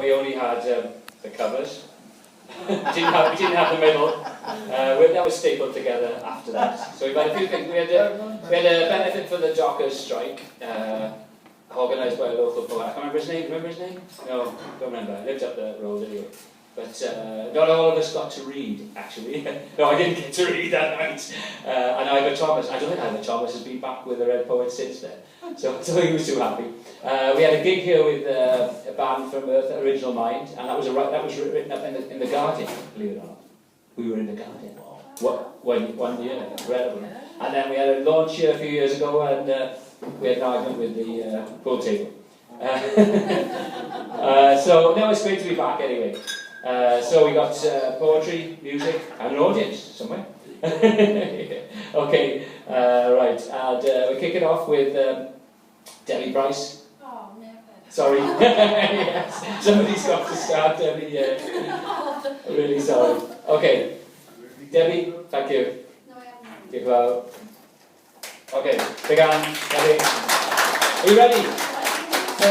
we only had the covers. we didn't have the middle. That was stapled together after that. So we've had a few things. We had a benefit for the dockers' strike, organised by a local poet. I can't remember his name. Remember his name? No, don't remember. I lived up the road anyway. But not all of us got to read, actually. No, I didn't get to read that night. And Ivor Thomas, I don't think Ivor Thomas has been back with the Red Poet since then. So he was too happy. We had a gig here with a band from Earth, Original Mind, and that was written up in the Guardian, believe it or not. We were in the Guardian. One year, incredible. And then we had a launch here a few years ago, and we had an argument with the pool table. So no, it's great to be back anyway. So we got poetry, music, and an audience somewhere. Okay, right, and we kick it off with Debbie Price. Oh, never. Sorry. Yes, somebody's got to start, Debbie. I'm really sorry. Okay, Debbie, thank you. No, I haven't. Give out. Okay, big hand, Debbie. Are you ready? So,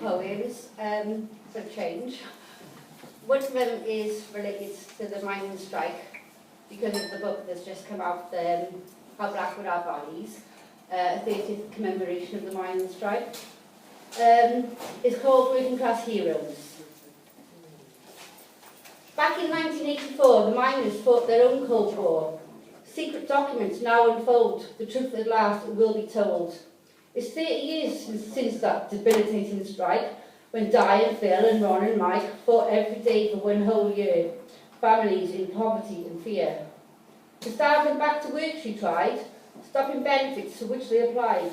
poems for a change. One of them is related to the mining strike because of the book that's just come out, How Black Would Our Bodies, 30th commemoration of the mining strike. It's called Working Class Heroes. Back in 1984, the miners fought their own Cold War. Secret documents now unfold, the truth at last will be told. It's 30 years since that debilitating strike, when Di and Phil and Ron and Mike fought every day for one whole year, families in poverty and fear. To start them back to work she tried, stopping benefits to which they applied,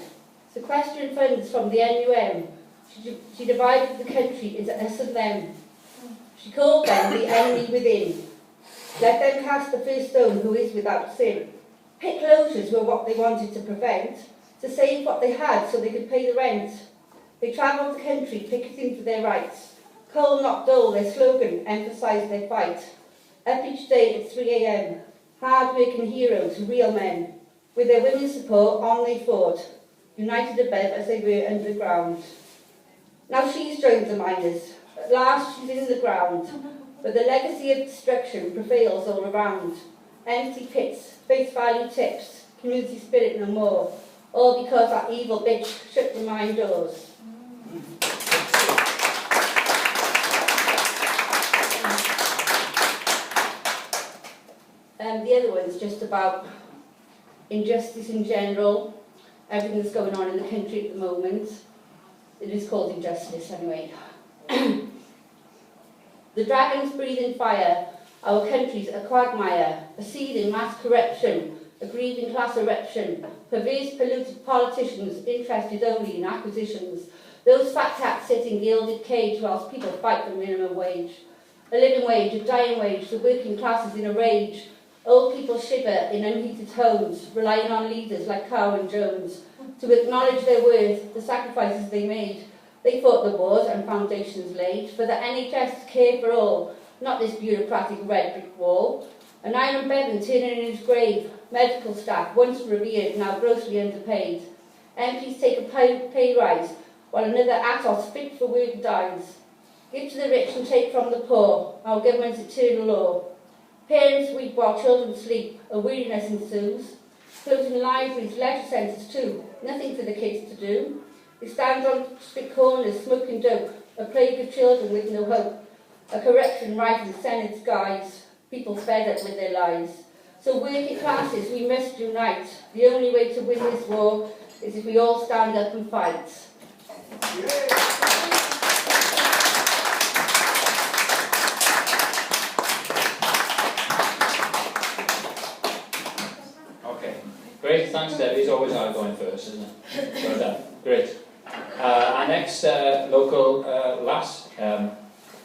sequestering funds from the NUM. She divided the country into us and them. She called them the enemy within. Let them cast the first stone who is without sin. Pit closures were what they wanted to prevent, to save what they had so they could pay the rent. They travelled the country picketing for their rights. Coal not dull, their slogan emphasised their fight. Up each day at 3 a.m, hard-working heroes, real men. With their women's support, on they fought, united above as they were underground. Now she's joined the miners. At last she's in the ground. But the legacy of destruction prevails all around. Empty pits, face value tips, community spirit no more. All because that evil bitch shut the mine doors. The other one's just about injustice in general, everything that's going on in the country at the moment. It is called Injustice anyway. The dragons breathing fire, our country's a quagmire, a seething mass corruption, a grieving class eruption, perverse polluted politicians interested only in acquisitions, those fat cats sit in gilded cage whilst people fight for minimum wage. A living wage, a dying wage, the working class is in a rage. Old people shiver in unheated homes, relying on leaders like Cow and Jones to acknowledge their worth, the sacrifices they made. They fought the wars and foundations laid for the NHS to care for all, not this bureaucratic red brick wall. An Iron Bevan turning in his grave, medical staff once revered, now grossly underpaid. MPs take a pay rise, while another Atos fit for work dies. Give to the rich and take from the poor, our government's eternal law. Parents weep while children sleep, a weariness ensues. Closing libraries, leisure centres too, nothing for the kids to do. They stand on street corners, smoking dope, a plague of children with no hope. A corruption rife in Senate skies, people fed up with their lies. So working classes, we must unite. The only way to win this war is if we all stand up and fight. Okay, great, thanks Debbie. It's always hard going first, isn't it? Well done, great. Our next local lass,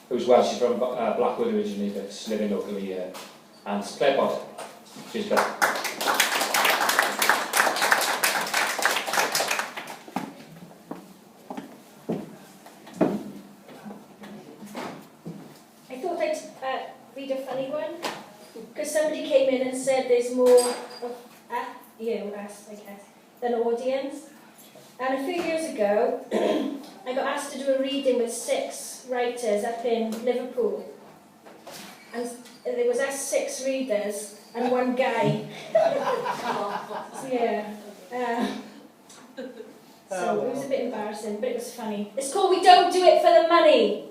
who's Welsh, she's from Blackwood originally, but living locally here, and it's Clwb Y Bont. She's back. read a funny one? Because somebody came in and said there's more of us, I guess, than audience. And a few years ago, I got asked to do a reading with 6 writers up in Liverpool. And there was us 6 readers and 1 guy. Yeah. So it was a bit embarrassing, but it was funny. It's called We Don't Do It For The Money.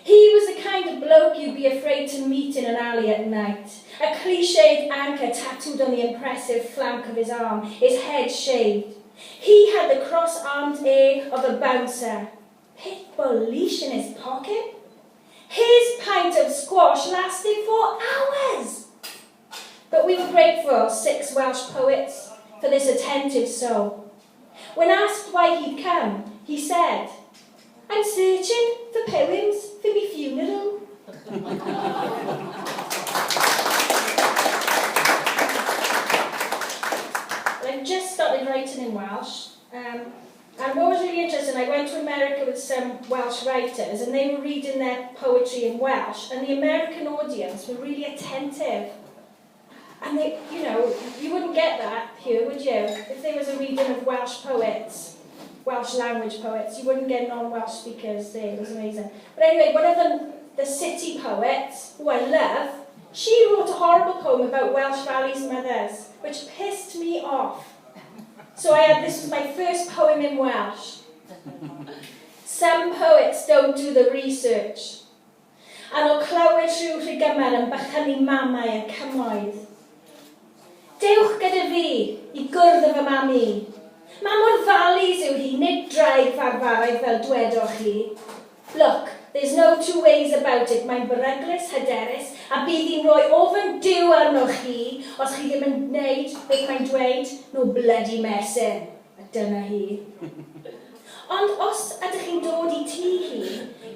He was the kind of bloke you'd be afraid to meet in an alley at night. A cliched anchor tattooed on the impressive flank of his arm, his head shaved. He had the cross-armed air of a bouncer. Pitbull leash in his pocket. His pint of squash lasted for hours. But we were grateful, 6 Welsh poets, for this attentive soul. When asked why he'd come, he said, "I'm searching for poems for my funeral." I've just started writing in Welsh, and what was really interesting, I went to America with some Welsh writers, and they were reading their poetry in Welsh, and the American audience were really attentive. And they, you wouldn't get that here, would you? If there was a reading of Welsh poets, Welsh language poets, you wouldn't get non-Welsh speakers there. It was amazing. But anyway, one of the city poets, who I love, she wrote a horrible poem about Welsh Valley's mothers, which pissed me off. So this was my first poem in Welsh. Some poets don't do the research. And o clywed rhyw rhygymar yn bychan I mamau a cymoedd. Dewch gyda fi I gwrdd efo mami. Mam o'r valleys yw hi, nid draig farfaraidd fel dwedoch chi. Look, there's no 2 ways about it. Mae'n beryglus, hyderus, a bydd hi'n rhoi ofyn diw arnoch chi os chi ddim yn gwneud beth mae'n dweud, no bloody messin. A dyna hi. Ond os ydych chi'n dod I tŷ hi,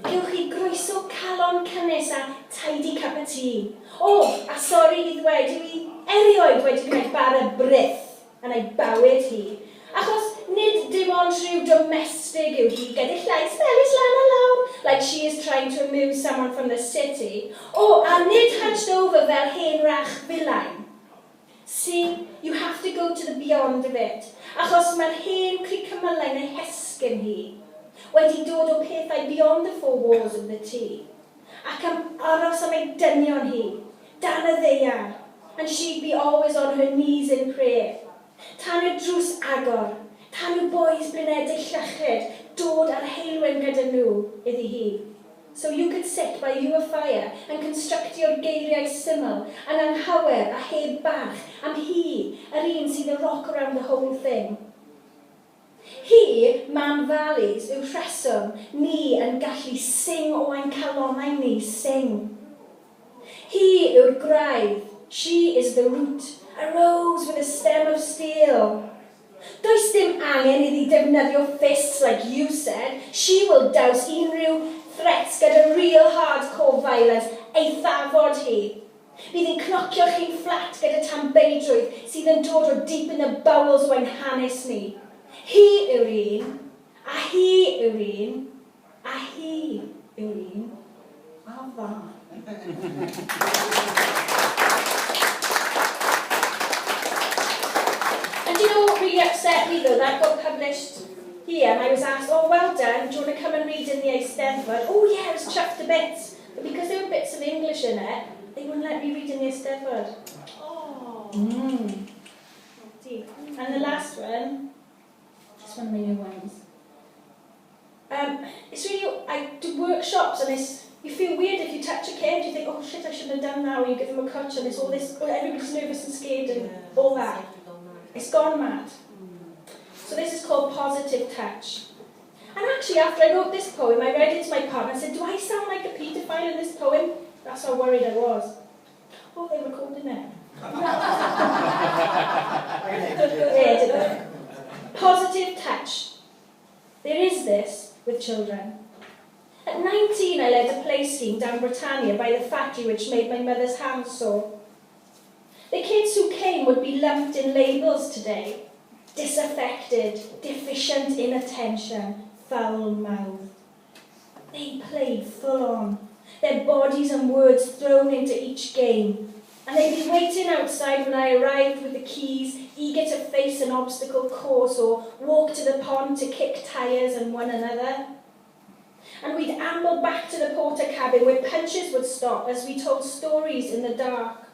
gewch chi groeso calon cynnes a tidy cup of tea. A sori I ddweud, yw I erioed wedi gwneud bara bryth yn ei bywyd hi. Achos nid dim ond rhyw domestig yw hi, gyda llais melys lan a lawr, like she is trying to amuse someone from the city. A nid hunched over fel hen rach filain. See, you have to go to the beyond of it. Achos mae'r hen cricymylau neu hesgyn hi wedi dod o pethau beyond the 4 walls of the tea. Ac am aros am ei dynion hi, dan y ddeiar, and she'd be always on her knees in prayer. Tan y drws agor, tan y boys blinedig llachyd, dod ar heilwen gyda nhw, iddi hi. So you could sit by your fire and construct your geiriau syml and anghywer a heb bach am hi, yr un sydd a rock around the whole thing. Hi, Mam Valleys, yw rheswm ni yn gallu sing o ein calonau ni sing. Hi yw'r graidd, she is the root, a rose with a stem of steel. Does dim angen iddi defnyddio fists like you said. She will douse unrhyw threats gyda real hardcore violence ei thafod hi. Bydd hi'n cnocio chi'n fflat gyda tambeidrwydd sydd yn dod o deep in the bowels o ein hanes ni. Hi yw'r un, a hi yw'r un, a hi yw'r un, a fa. And you know what really upset me though? That got published here and I was asked, oh well done, do you want to come and read in the Eisteddfod? Oh yeah, I was chuffed to bits. But because there were bits of English in it, they wouldn't let me read in the Eisteddfod. Oh. Deep. And the last one, this one of my new ones. It's really, I do workshops and you feel weird if you touch a kid, you think, oh shit, I shouldn't have done that, or you give them a coach and it's all this, everybody's nervous and scared and all that. It's gone mad. So this is called Positive Touch. And actually, after I wrote this poem, I read it to my partner and said, do I sound like a paedophile in this poem? That's how worried I was. Oh, they recorded it. Yeah, did they? Positive touch. There is this with children. At 19, I led a play scheme down Britannia by the factory which made my mother's hands sore. The kids who came would be lumped in labels today. Disaffected, deficient in attention, foul-mouthed. They played full on. their bodies and words thrown into each game. And they'd be waiting outside when I arrived with the keys, eager to face an obstacle course or walk to the pond to kick tyres and one another. And we'd amble back to the porter cabin where punches would stop as we told stories in the dark.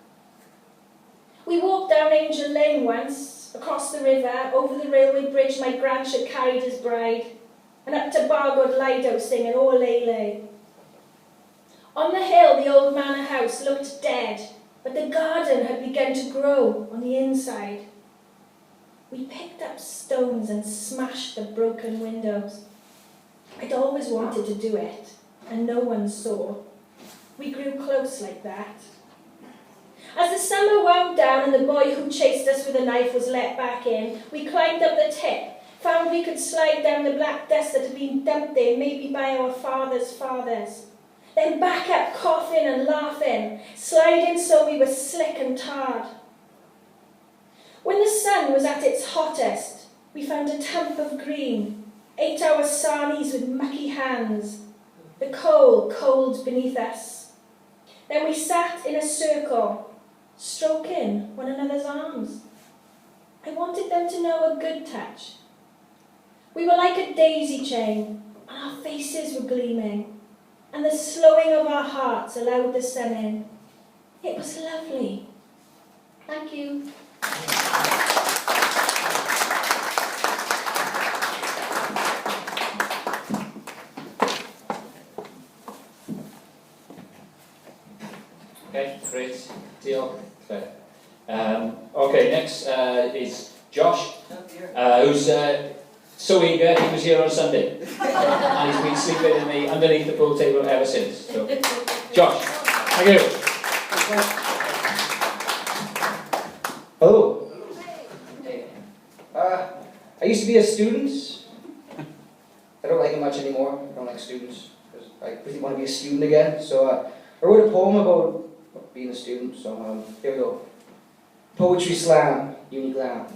We walked down Angel Lane once, across the river, over the railway bridge my Granch had carried his bride, and up to Bargod Lido singing O Lele. On the hill, the old manor house looked dead, but the garden had begun to grow on the inside. We picked up stones and smashed the broken windows. I'd always wanted to do it, and no one saw. We grew close like that. As the summer wound down and the boy who chased us with a knife was let back in, we climbed up the tip, found we could slide down the black dust that had been dumped there maybe by our fathers' fathers. Then back up, coughing and laughing, sliding so we were slick and tarred. When the sun was at its hottest, we found a tump of green, ate our sarnies with mucky hands, the coal cold beneath us. Then we sat in a circle, stroking one another's arms. I wanted them to know a good touch. We were like a daisy chain, and our faces were gleaming, and the slowing of our hearts allowed the sun in. It was lovely. Thank you. Okay, great. Deal. Okay. Okay, next is Josh, who's so eager. He was here on Sunday, and he's been sleeping underneath the pool table ever since. So, Josh, thank you. Hello. I used to be a student. I don't like it much anymore. I don't like students. I really want to be a student again. So I wrote a poem about being a student. So here we go. Poetry slam, uni glam.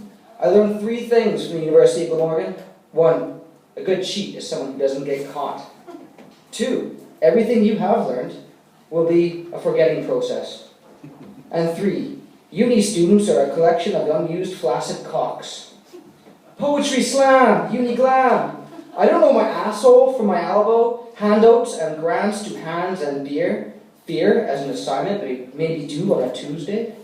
I learned 3 things from the University of Glamorgan. 1, a good cheat is someone who doesn't get caught. 2, everything you have learned will be a forgetting process. And 3, uni students are a collection of unused flaccid cocks. Poetry slam, uni glam. I don't know my asshole from my elbow, handouts and grants to hands and beer. Fear as an assignment, but maybe due on a Tuesday.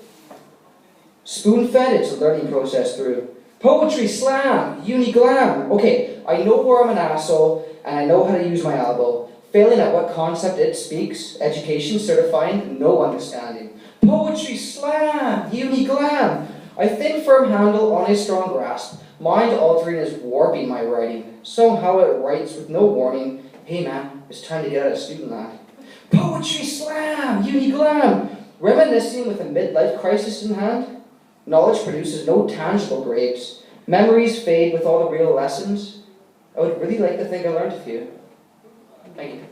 Spoon-fed, it's a learning process through. Poetry slam, uni glam. Okay, I know where I'm an asshole, and I know how to use my elbow. Failing at what concept it speaks, education certifying, no understanding. Poetry slam, uni glam. I think firm handle on a strong grasp. Mind altering is warping my writing. Somehow it writes with no warning. Hey man, it's time to get out of student land. Poetry slam, uni glam. Reminiscing with a midlife crisis in hand. Knowledge produces no tangible grapes. Memories fade with all the real lessons. I would really like to think I learned a few. Thank you.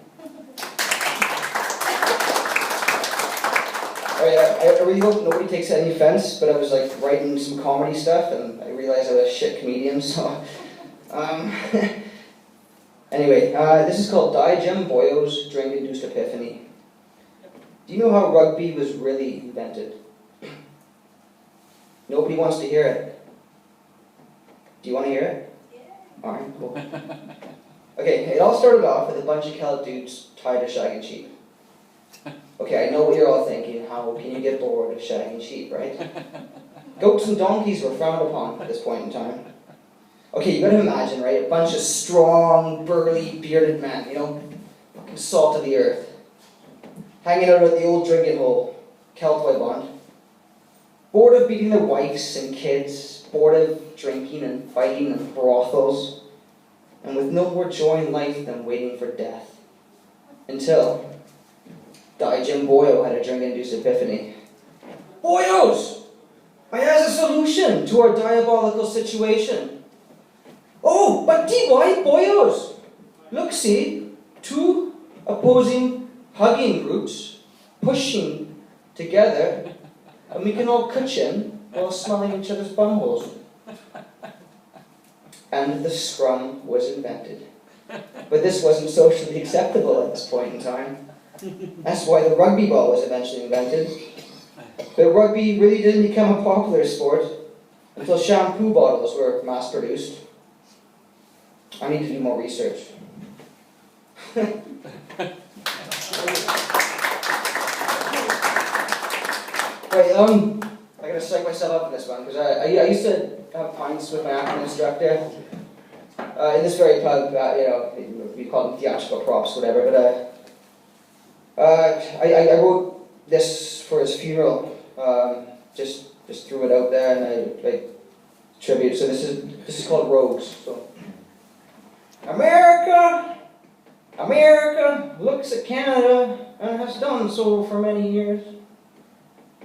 I really hope nobody takes any offense, but I was like writing some comedy stuff and I realized I was a shit comedian, so anyway, this is called Jim Boyo's Drink-Induced Epiphany. Do you know how rugby was really invented? Nobody wants to hear it. Do you want to hear it? Yeah. Alright, cool. Okay, it all started off with a bunch of Celt dudes tired of shagging sheep. Okay, I know what you're all thinking. How can you get bored of shagging sheep, right? Goats and donkeys were frowned upon at this point in time. Okay, you gotta imagine, right? A bunch of strong, burly, bearded men, you know, fucking salt of the earth, hanging out at the old drinking hole, Clwb Y Bont. Bored of beating their wives and kids, bored of drinking and fighting and brothels, and with no more joy in life than waiting for death. Until Jim Boyo had a drink-induced epiphany. Boyos! I has a solution to our diabolical situation. Oh, but DY Boyos! Look, see, 2 opposing hugging groups pushing together, and we can all cushion while smelling each other's bumholes. And the scrum was invented. But this wasn't socially acceptable at this point in time. That's why the rugby ball was eventually invented. But rugby really didn't become a popular sport until shampoo bottles were mass-produced. I need to do more research. Right, I gotta psych myself up for this one, because I used to have pints with my acting instructor in this very pub, we call them theatrical props, whatever, but I wrote this for his funeral, just threw it out there, and I tribute, so this is called Rogues. So, America looks at Canada and has done so for many years.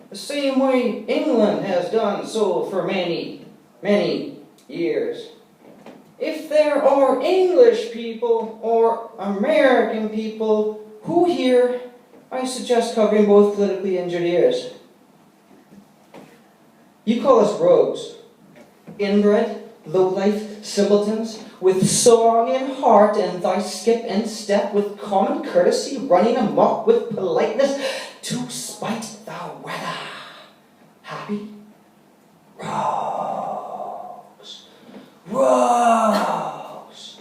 The same way England has done so for many, many years. If there are English people or American people who hear, I suggest covering both politically injured ears. You call us rogues, inbred, low-life simpletons, with song in heart and thy skip and step, with common courtesy running amok with politeness to spite the weather. Happy? Rogues. Rogues.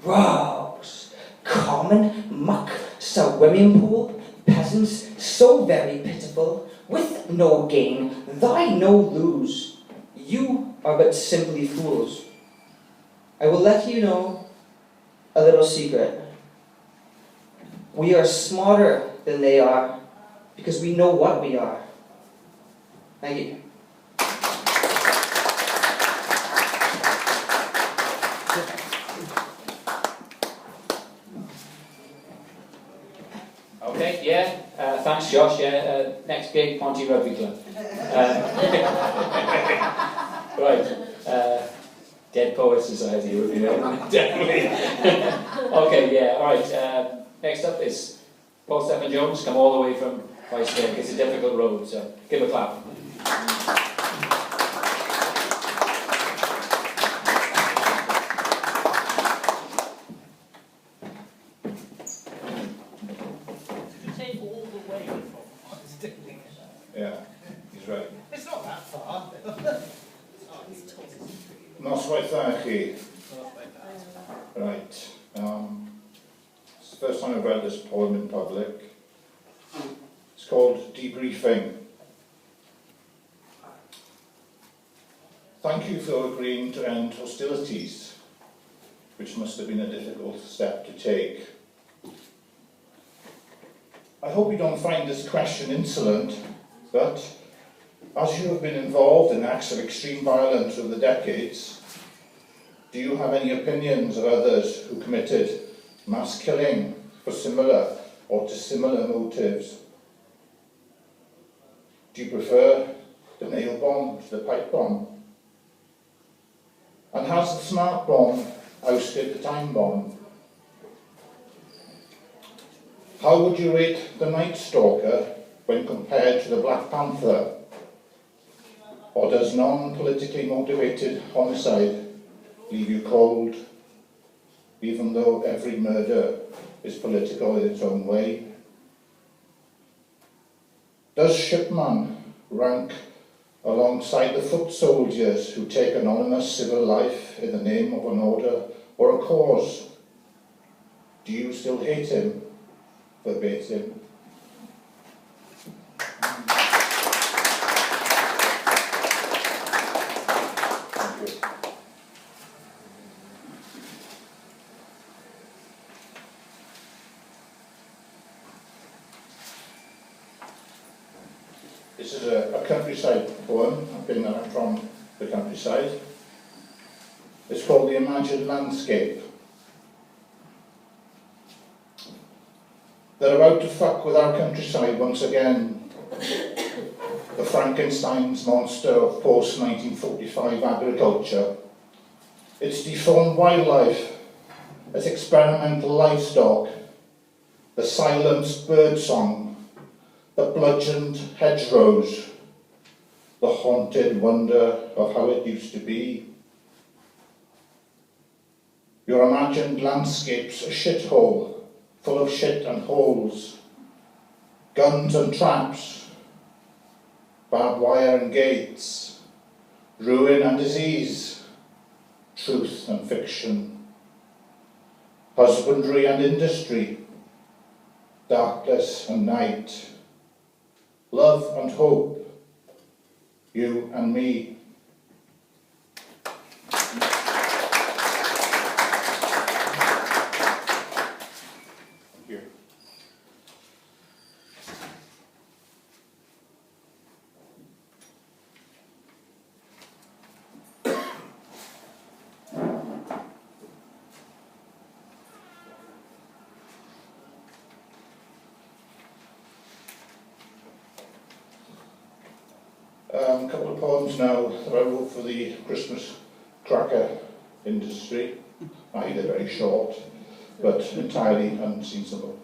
Rogues. Common muck, swimming pool, peasants so very pitiful, with no gain, thy no lose. You are but simply fools. I will let you know a little secret. We are smarter than they are, because we know what we are. Thank you. Okay, yeah. Thanks, Josh. Yeah. Next gig, Ponty Rugby Club. Right. Dead Poets Society would be there, definitely. Okay, yeah. All right. Next up is Paul Stefan Jones. Come all the way from Christchurch. It's a difficult road, so give him a clap. Yeah, he's right. It's not that far. Noswaith dda chi. Right. It's the first time I've read this poem in public. It's called Debriefing. Thank you for agreeing to end hostilities, which must have been a difficult step to take. I hope you don't find this question insolent, but as you have been involved in acts of extreme violence over the decades, do you have any opinions of others who committed mass killing for similar or dissimilar motives? Do you prefer the nail bomb to the pipe bomb? And has the smart bomb ousted the time bomb? How would you rate the Night Stalker when compared to the Black Panther? Or does non-politically motivated homicide leave you cold, even though every murder is political in its own way? Does Shipman rank alongside the foot soldiers who take anonymous civil life in the name of an order or a cause? Do you still hate him verbatim? This is a countryside poem. I've been from the countryside. It's called The Imagined Landscape. They're about to fuck with our countryside once again. The Frankenstein's monster of post-1945 agriculture. It's deformed wildlife, it's experimental livestock, the silenced birdsong, the bludgeoned hedgerows, the haunted wonder of how it used to be. Your imagined landscape's a shithole, full of shit and holes, Guns and traps, barbed wire and gates, ruin and disease, truth and fiction, husbandry and industry, darkness and night, love and hope, you and me. Here. A couple of poems now that I wrote for the Christmas cracker industry. They're very short, but entirely unseasonable.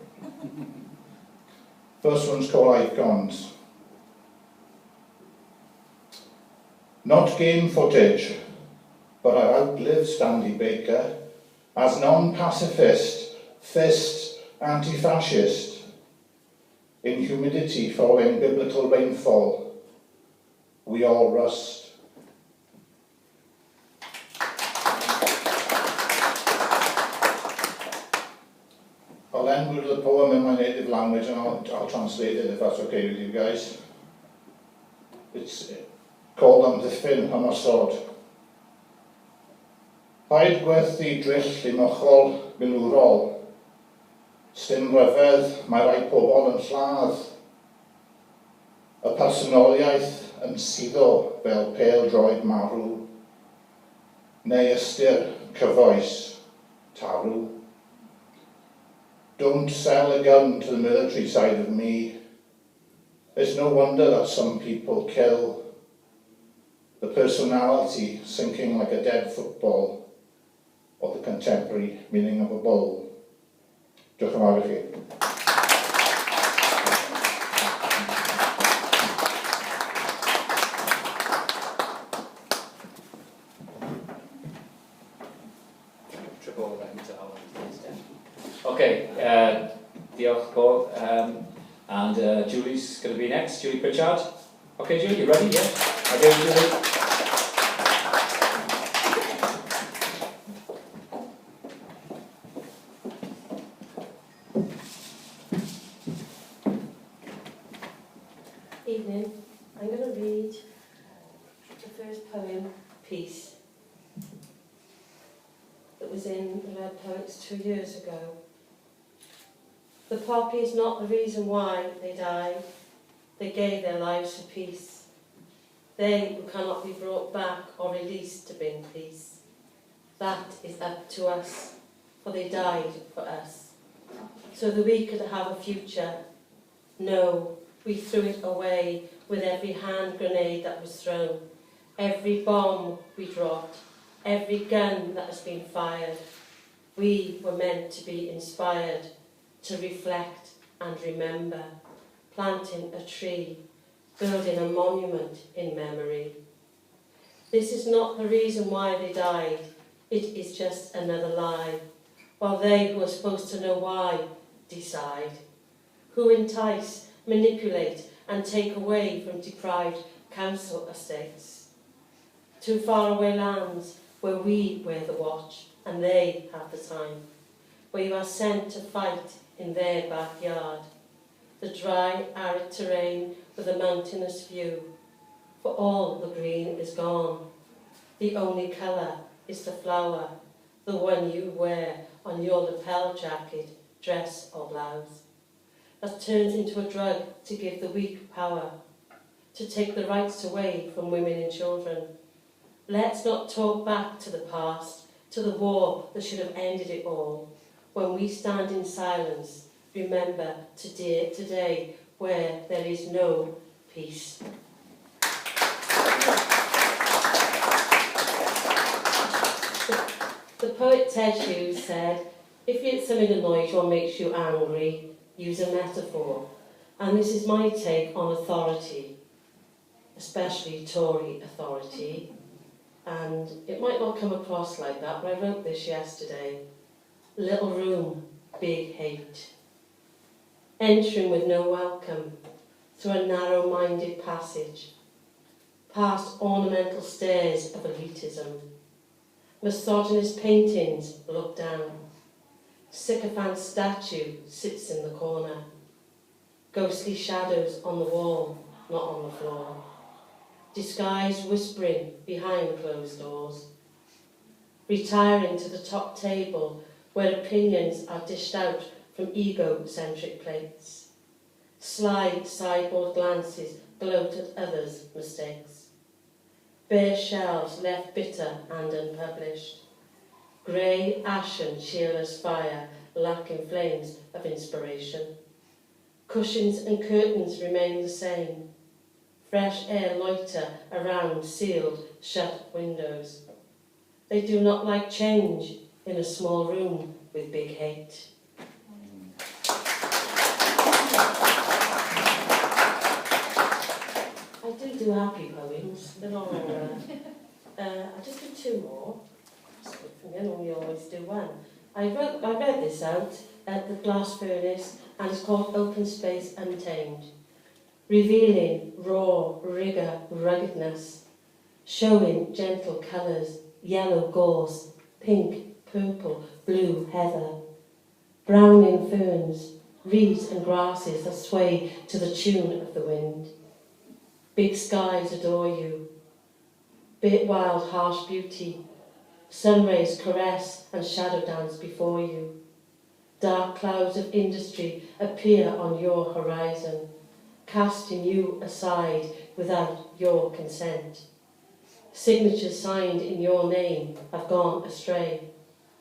First one's called Clwb Y Bont. Not game footage, but I outlived Stanley Baker as non-pacifist, fist, anti-fascist. In humidity following biblical rainfall, we all rust. I'll end with the poem in my native language and I'll translate it if that's okay with you guys. It's called Amddiffyn Ymosod. Paid gwerthu drill llimochol milwrol. Stym ryfedd, mae rai pobl yn lladd. Y personoliaeth yn suddo fel pêl-droed marw, neu ystyr cyfoes tarw. Don't sell a gun to the military side of me. It's no wonder that some people kill. The personality sinking like a dead football, or the contemporary meaning of a bull. Diolch yn fawr i chi. Okay, diolch Paul. And Julie's going to be next, Julie Pritchard. Okay, Julie, you ready? Yeah? Okay, Julie. Evening. I'm going to read the first poem, Peace, that was in the Red Poets 2 years ago. The poppy is not the reason why they died. They gave their lives for peace. They who cannot be brought back or released to bring peace. That is up to us, for they died for us, so that we could have a future. No, we threw it away with every hand grenade that was thrown, every bomb we dropped, every gun that has been fired. We were meant to be inspired, to reflect and remember, planting a tree, building a monument in memory. This is not the reason why they died, it is just another lie, while they who are supposed to know why decide, who entice, manipulate and take away from deprived council estates, to faraway lands where we wear the watch and they have the time, where you are sent to fight in their backyard, the dry, arid terrain with a mountainous view, for all the green is gone. The only colour is the flower, the one you wear on your lapel jacket, dress or blouse, that turns into a drug to give the weak power, to take the rights away from women and children. Let's not talk back to the past, to the war that should have ended it all. When we stand in silence, remember today where there is no peace. The poet Ted Hughes said, if it's something annoys you or makes you angry, use a metaphor. And this is my take on authority, especially Tory authority. And it might not come across like that, but I wrote this yesterday. Little room, big hate. entering with no welcome through a narrow-minded passage, past ornamental stairs of elitism. Misogynist paintings look down. Sycophant statue sits in the corner. Ghostly shadows on the wall, not on the floor. Disguised whispering behind closed doors. Retiring to the top table where opinions are dished out from egocentric plates. Sly sideboard glances gloat at others' mistakes. Bare shelves left bitter and unpublished. Grey, ashen, cheerless fire lacking flames of inspiration. Cushions and curtains remain the same. Fresh air loiter around sealed, shut windows. They do not like change in a small room with big hate. I do happy poems. They're all, I just did two more. That's good for me. I normally always do one. I read this out at the Glass Furnace, and it's called Open Space Untamed. Revealing raw, rigour, ruggedness, showing gentle colours, yellow gorse, pink, purple, blue heather, browning ferns, reeds and grasses that sway to the tune of the wind. Big skies adore you, bit wild, harsh beauty, sun rays caress and shadow dance before you. Dark clouds of industry appear on your horizon, casting you aside without your consent. Signatures signed in your name have gone astray,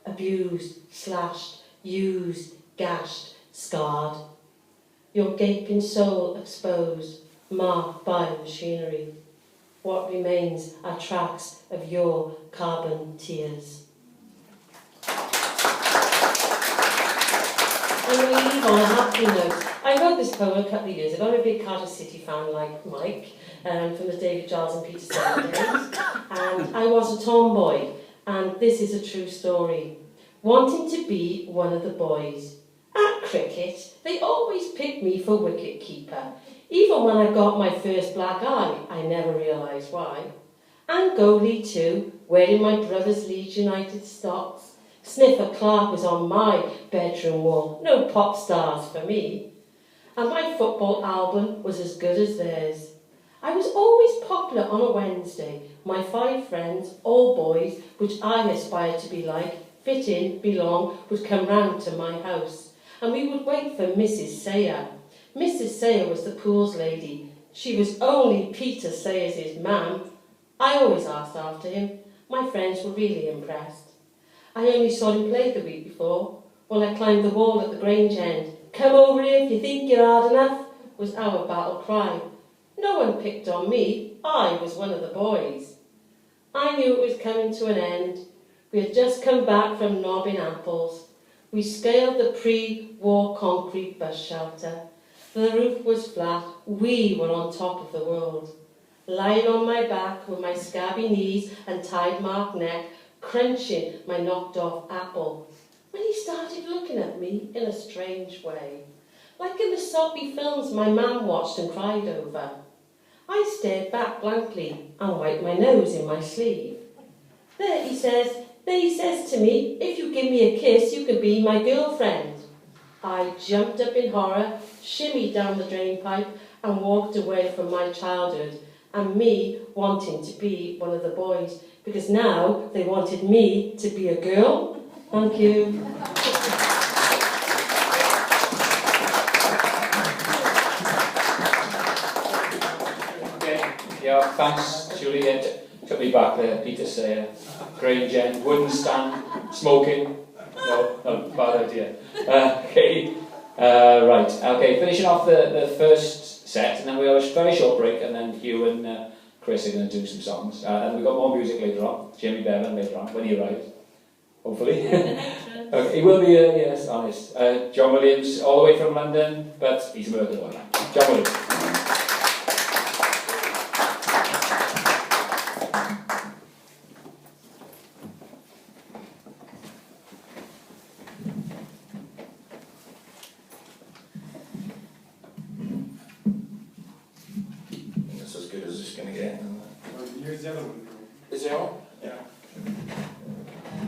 abused, slashed, used, gashed, scarred. Your gaping soul exposed, marked by machinery. What remains are tracks of your carbon tears. And we leave on a happy note. I wrote this poem a couple of years ago. I'm a big Cardiff City fan like Mike, from the David Giles and Peter Stefan days. And I was a tomboy, and this is a true story. Wanting to be one of the boys. At cricket, they always picked me for wicket keeper. Even when I got my first black eye, I never realised why. And goalie too, wearing my brother's Leeds United socks. Sniffer Clark was on my bedroom wall, no pop stars for me. And my football album was as good as theirs. I was always popular on a Wednesday. My 5 friends, all boys, which I aspired to be like, fit in, belong, would come round to my house. And we would wait for Mrs. Sayer. Mrs. Sayer was the pools lady. She was only Peter Sayers' mam. I always asked after him. My friends were really impressed. I only saw him play the week before, when I climbed the wall at the Grange end. Come over here if you think you're hard enough, was our battle cry. No one picked on me. I was one of the boys. I knew it was coming to an end. We had just come back from nobbing apples. We scaled the pre-war concrete bus shelter. The roof was flat. We were on top of the world. Lying on my back with my scabby knees and tide-marked neck, crunching my knocked-off apple, when he started looking at me in a strange way, like in the soppy films my mam watched and cried over. I stared back blankly and wiped my nose in my sleeve. There he says to me, if you give me a kiss, you can be my girlfriend. I jumped up in horror, shimmied down the drain pipe and walked away from my childhood and me wanting to be one of the boys, because now they wanted me to be a girl. Thank you. Okay, yeah, thanks, Julie. It took me back there, Peter Sayer, Grange End, wooden stand, smoking. No, bad idea. Okay, right. Okay, finishing off the first set, and then we have a very short break, and then Hugh and Chris are going to do some songs. And we've got more music later on. Jamie Bevan later on, when he arrives, hopefully. Okay, he will be, yes, honest. John Williams, all the way from London, but he's murdered all right. John Williams. gonna get. Use the other one. Is it on? Yeah.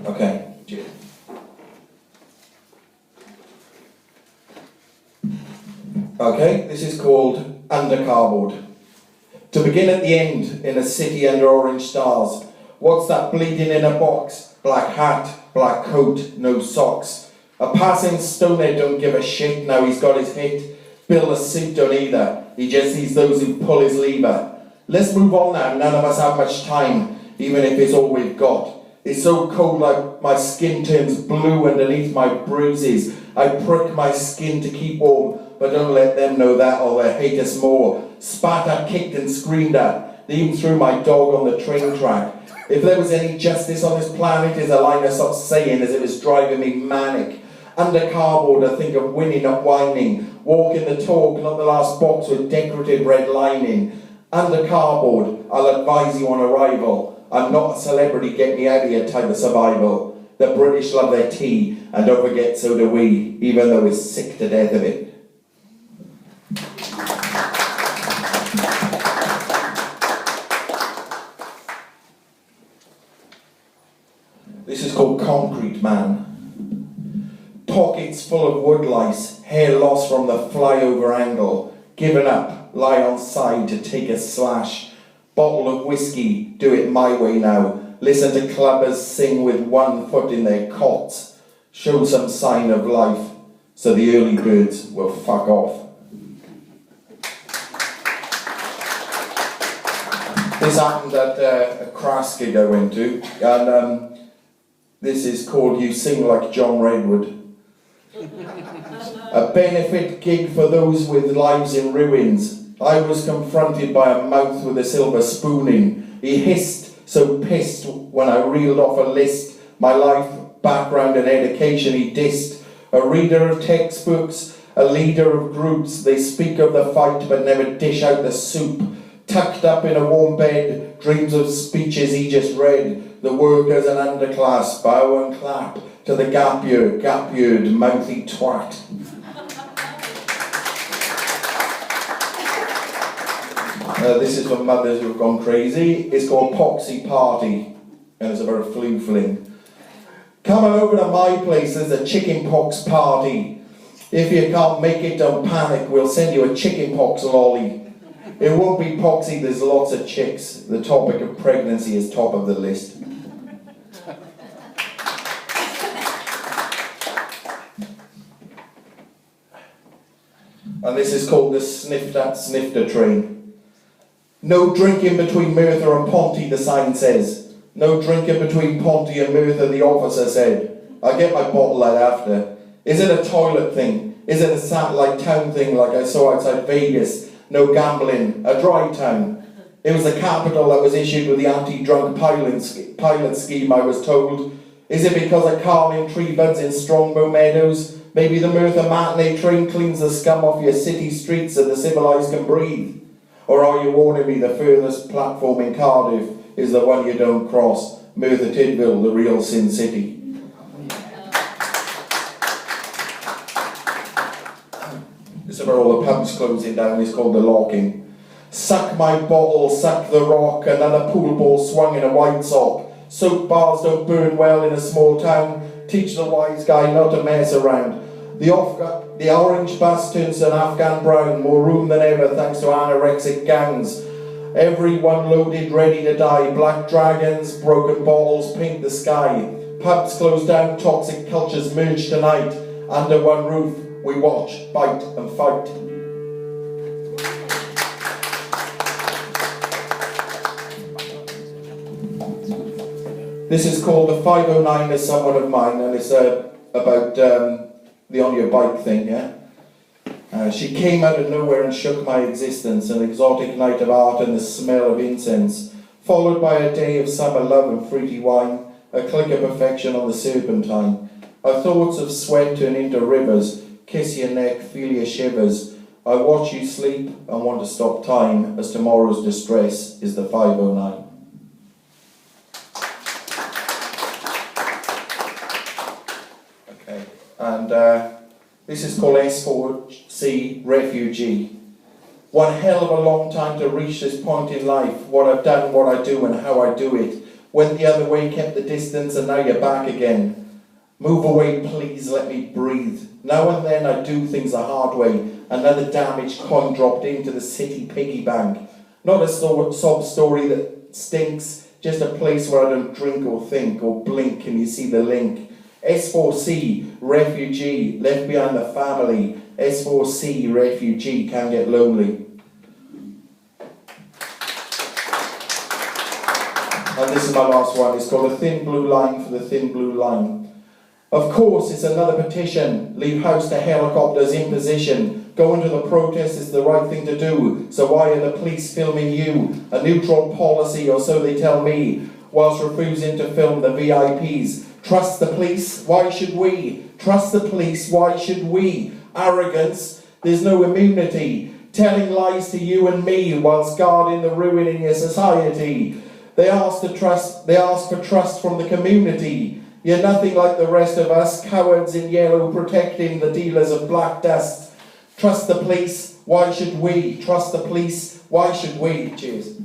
Okay, cheers. Okay, this is called Under Cardboard. To begin at the end, in a city under orange stars. What's that bleeding in a box? Black hat, black coat, no socks. A passing stoner don't give a shit now he's got his hit. Bill the suit don't either, he just sees those who pull his lever. Let's move on now, none of us have much time, even if it's all we've got. It's so cold like my skin turns blue underneath my bruises. I prick my skin to keep warm, but don't let them know that or they'll hate us more. Spat at, kicked and screamed at, they even threw my dog on the train track. If there was any justice on this planet, is a line I stopped saying as it was driving me manic. Under cardboard I think of winning, not whining. Walking the talk, not the last box with decorative red lining. Under cardboard, I'll advise you on arrival. I'm not a celebrity, get me out of here type of survival. The British love their tea, and don't forget so do we, even though we're sick to death of it. This is called Concrete Man. Pockets full of wood lice, hair lost from the flyover angle. Given up, lie on side to take a slash. Bottle of whiskey, do it my way now. Listen to clubbers sing with one foot in their cots. Show some sign of life, so the early birds will fuck off. This happened at a crass gig I went to, and this is called You Sing Like John Redwood. A benefit gig for those with lives in ruins. I was confronted by a mouth with a silver spoon in. He hissed, so pissed when I reeled off a list. My life, background and education he dissed. A reader of textbooks, a leader of groups. They speak of the fight but never dish out the soup. Tucked up in a warm bed, dreams of speeches he just read. The workers and underclass bow and clap to the gap-yeared, mouthy twat. This is for mothers who've gone crazy. It's called Poxy Party, and it's about a flu fling. Come on over to my place, there's a chicken pox party. If you can't make it, don't panic, we'll send you a chicken pox lolly. It won't be poxy, there's lots of chicks. The topic of pregnancy is top of the list. And this is called the Sniffed at Snifter train. No drinking between Merthyr and Ponty, the sign says. No drinking between Ponty and Merthyr, the officer said. I'll get my bottle out after. Is it a toilet thing? Is it a satellite town thing like I saw outside Vegas? No gambling, a dry town. It was the capital that was issued with the anti-drunk pilot scheme, I was told. Is it because of Carlin tree buds in Strongbow Meadows? Maybe the Merthyr matinee train cleans the scum off your city streets so the civilised can breathe? Or are you warning me the furthest platform in Cardiff is the one you don't cross? Merthyr Tydfil, the real Sin City. This is about all the pubs closing down, it's called the locking. Suck my bottle, suck the rock, another pool ball swung in a white sock. Soap bars don't burn well in a small town. Teach the wise guy not to mess around. The orange bus turns to an Afghan brown, more room than ever thanks to anorexic gangs. Everyone loaded, ready to die. Black dragons, broken bottles paint the sky. Pubs close down, toxic cultures merge tonight. Under one roof, we watch, bite and fight. This is called the 509 is someone of mine, and it's about the on your bike thing, yeah? She came out of nowhere and shook my existence, an exotic night of art and the smell of incense, followed by a day of summer love and fruity wine, a click of affection on the serpentine. Our thoughts of sweat turn into rivers, kiss your neck, feel your shivers. I watch you sleep and want to stop time, as tomorrow's distress is the 509. And this is called S4C Refugee. One hell of a long time to reach this point in life. What I've done, what I do and how I do it. Went the other way, kept the distance, and now you're back again. Move away, please, let me breathe. Now and then I do things the hard way. Another damaged coin dropped into the city piggy bank. Not a sob story that stinks, just a place where I don't drink or think or blink. Can you see the link? S4C, refugee, left behind the family. S4C, refugee, can get lonely. And this is my last one. It's called A Thin Blue Line for the Thin Blue Line. Of course, it's another petition. Leave house to helicopters in position. Going to the protest is the right thing to do. So why are the police filming you? A neutral policy, or so they tell me, whilst refusing to film the VIPs. Trust the police? Why should we? Trust the police? Why should we? Arrogance? There's no immunity. Telling lies to you and me whilst guarding the ruin in your society. They ask for trust from the community. You're nothing like the rest of us, cowards in yellow protecting the dealers of black dust. Trust the police, why should we? Trust the police, why should we? Cheers.